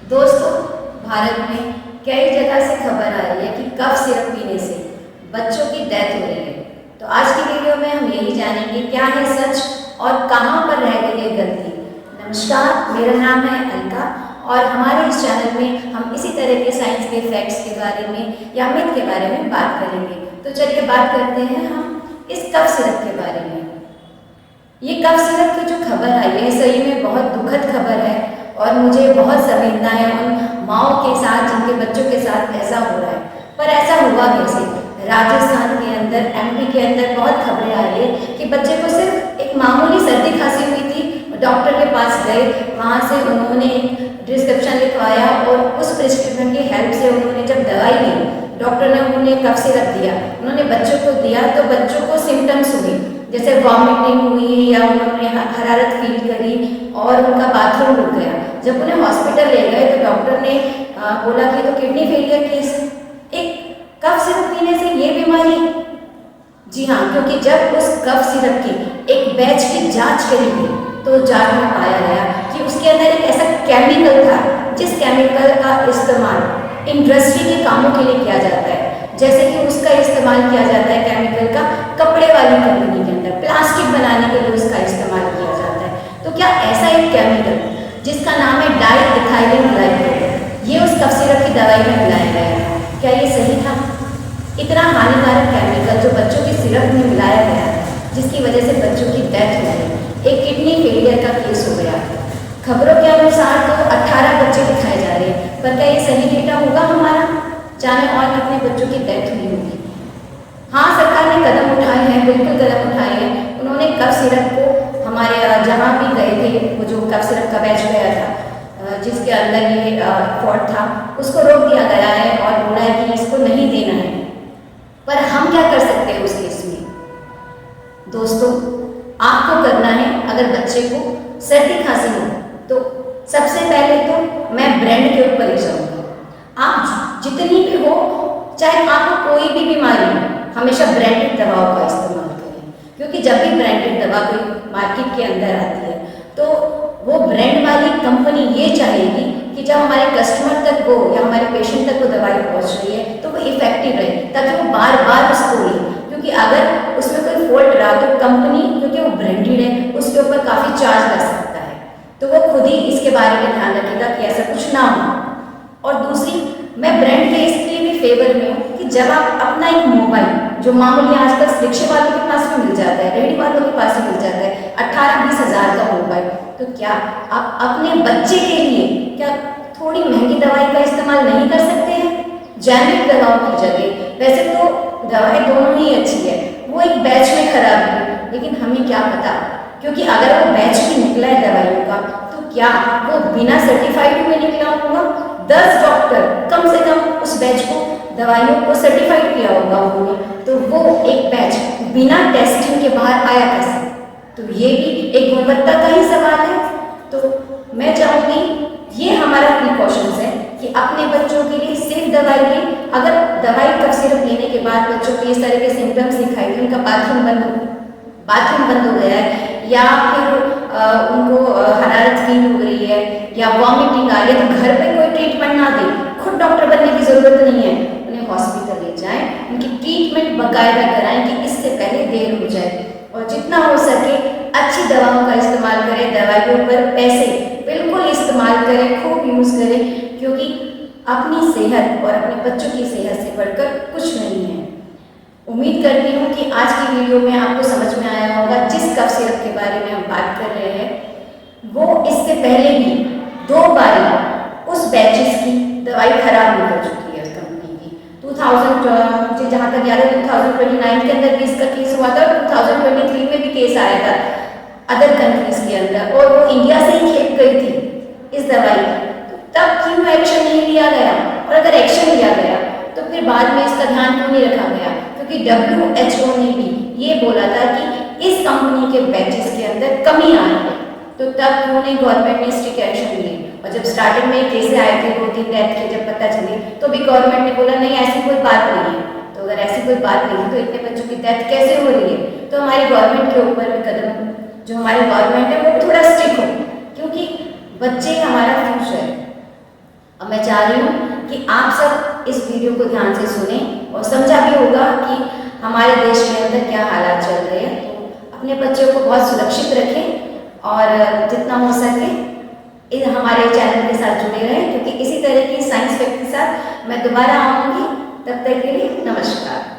दोस्तों, भारत में कई जगह से खबर आ रही है कि कफ सिरप पीने से बच्चों की डेथ हो रही है। तो आज की वीडियो में हम यही जानेंगे क्या है सच और कहां पर रह गई है गलती। नमस्कार, मेरा नाम है अलका और हमारे इस चैनल में हम इसी तरह के साइंस के फैक्ट्स के बारे में या मिथ के बारे में बात करेंगे। तो चलिए बात करते हैं हम इस कफ सिरप के बारे में। ये कफ सिरप की जो खबर आई है सही में बहुत दुखद खबर है और मुझे बहुत संवेदना है उन माओं के साथ जिनके बच्चों के साथ ऐसा हो रहा है। पर ऐसा हुआ कैसे? राजस्थान के अंदर, एमपी के अंदर बहुत खबरें आ रही है कि बच्चे को सिर्फ एक मामूली सर्दी खांसी हुई थी, डॉक्टर के पास गए, वहाँ से उन्होंने प्रिस्क्रिप्शन लिखवाया और उस प्रिस्क्रिप्शन की हेल्प से उन्होंने जब दवाई ली, डॉक्टर ने उन्हें कफ सिरप दिया, उन्होंने बच्चों को दिया तो बच्चों को सिम्टम्स हुए जैसे वॉमिटिंग हुई या उन्होंने हरारत फील करी और उनका बाथरूम रुक गया। जब उन्हें हॉस्पिटल ले गए तो डॉक्टर ने बोला कि तो किडनी फेलियर केस है। एक कफ सिरप पीने से ये बीमारी? जी हाँ, क्योंकि जब उस कफ सिरप की एक बैच की जांच करी गई तो जांच में पाया गया कि उसके अंदर एक ऐसा केमिकल था जिस केमिकल का इस्तेमाल इंडस्ट्री के कामों के लिए किया जाता है। जैसे कि उसका इस्तेमाल किया जाता है केमिकल का कपड़े वाली कंपनी के अंदर, प्लास्टिक बनाने के लिए उसका इस्तेमाल किया जाता है। तो क्या ऐसा एक केमिकल जिसका नाम है डाइइथाइलिन ग्लाइकोल, ये उस कफ सिरप की दवाई में मिलाया गया है? क्या ये सही था? इतना हानिकारक केमिकल जो बच्चों की सिरप में मिलाया गया जिसकी वजह से बच्चों की डेथ हो गई, एक किडनी फेलियर का केस हो गया। खबरों के अनुसार तो 18 बच्चे दिखाए जा रहे हैं, पर क्या ये सही डेटा होगा हमारा? जाने और कितने बच्चों की डेथ हुई होगी। हाँ, सरकार ने कदम उठाए हैं, बिल्कुल कदम उठाए हैं। उन्होंने कफ सिरप को हमारे जहाँ भी गए थे, वो जो कफ सिरप का बैच गया था जिसके अंदर ये फॉल्ट था, उसको रोक दिया गया है और बोला है कि इसको नहीं देना है। पर हम क्या कर सकते हैं उस केस में? दोस्तों, आपको करना है, अगर बच्चे को सर्दी खांसी हो तो सबसे पहले तो मैं ब्रांड के ऊपर ही जाऊँगा। आप जितनी भी हो, चाहे आपको कोई भी बीमारी हो, हमेशा ब्रांडेड दवाओं का इस्तेमाल करें, क्योंकि जब भी ब्रांडेड दवा कोई मार्केट के अंदर आती है तो वो ब्रांड वाली कंपनी ये चाहेगी कि जब हमारे कस्टमर तक वो या हमारे पेशेंट तक वो दवाई पहुंच रही है तो वो इफेक्टिव रहे, ताकि वो बार बार उसको ले। क्योंकि अगर उसमें कोई फॉल्ट रहा तो कंपनी, क्योंकि वो ब्रांडेड है, उसके ऊपर काफ़ी चार्ज कर सकता है, तो वो खुद ही इसके बारे में ध्यान रखेगा कि ऐसा कुछ ना हो। और दूसरी, मैं ब्रांड के इसलिए भी फेवर में हूँ कि जब आप अपना एक मोबाइल, जो मामूली आजकल रिक्शे वालों के पास भी मिल जाता है, रेडी वालों के पास भी मिल जाता है, 18-20 हज़ार का मोबाइल, तो क्या आप अपने बच्चे के लिए क्या थोड़ी महंगी दवाई का इस्तेमाल नहीं कर सकते हैं? जेनेरिक दवाओं की जगह। वैसे तो दवाई दोनों ही अच्छी है, वो एक बैच में खराब है, लेकिन हमें क्या पता, क्योंकि अगर वो बैच भी निकला है दवाइयों का तो क्या वो बिना सर्टिफाइड में निकला होगा? 10 डॉक्टर कम से कम उस बैच को, दवाइयों को सर्टिफाइड किया होगा उन्होंने, तो वो एक बैच बिना टेस्टिंग के बाहर आया कैसे? तो ये भी एक गुणवत्ता का ही सवाल है। तो मैं चाहूँगी ये हमारा प्रिकॉशंस है कि अपने बच्चों के लिए सिर्फ दवाई लें। अगर दवाई कफ सिरप लेने के बाद बच्चों को इस तरह के सिम्टम्स दिखाई दे, उनका बाथरूम बंद हो गया है या फिर उनको हरारत फील हो रही है या वॉमिटिंग आ रही है, तो घर पे कोई ट्रीटमेंट ना दें, खुद डॉक्टर बनने की ज़रूरत नहीं है, उन्हें हॉस्पिटल ले जाएं, उनकी ट्रीटमेंट बाकायदा कराएं कि इससे पहले देर हो जाए। और जितना हो सके अच्छी दवाओं का इस्तेमाल करें, दवाइयों पर पैसे बिल्कुल इस्तेमाल करें, खूब यूज़ करें, क्योंकि अपनी सेहत और अपने बच्चों की सेहत से बढ़कर कुछ नहीं है। उम्मीद करती हूँ कि आज की वीडियो में आपको समझ में आया होगा। जिस कफ सिरप के बारे में हम बात कर रहे हैं वो इससे पहले भी 2 बार उस बैचेस की दवाई खराब निकल चुकी है उस कंपनी की। 2000 मुझे जहाँ तक याद है 2029 के अंदर भी इसका केस हुआ था और 2023 में भी केस आया था अदर कंट्रीज के अंदर, और वो इंडिया से ही खेप गई थी इस दवाई की। तो तब क्यों एक्शन नहीं लिया गया? और अगर एक्शन लिया गया तो फिर बाद में इसका ध्यान क्यों नहीं रखा गया? क्योंकि WHO ने भी ये बोला था कि इस कंपनी के बैचेस के अंदर कमी आ रही है, तो तब क्यों नहीं गवर्नमेंट ने स्ट्रिक्ट एक्शन लिए? और जब स्टार्टिंग में केसेस आए थे 2-3 डेथ के, जब पता चली तो भी गवर्नमेंट ने बोला नहीं ऐसी कोई बात नहीं है। तो अगर ऐसी कोई बात नहीं है तो इतने बच्चों की डेथ कैसे हो रही है? तो हमारी गवर्नमेंट के ऊपर भी कदम, जो हमारी गवर्नमेंट है वो थोड़ा स्ट्रिक्ट हो, क्योंकि बच्चे हमारा फ्यूचर है। अब मैं चाह रही हूँ कि आप सब इस वीडियो को ध्यान से सुने और समझा भी होगा कि हमारे देश के अंदर क्या हालात चल रहे हैं। तो अपने बच्चों को बहुत सुरक्षित रखें और जितना हो सके हमारे चैनल के साथ जुड़े रहें, क्योंकि इसी तरह की साइंस फैक्ट के साथ मैं दोबारा आऊँगी। तब तक के लिए नमस्कार।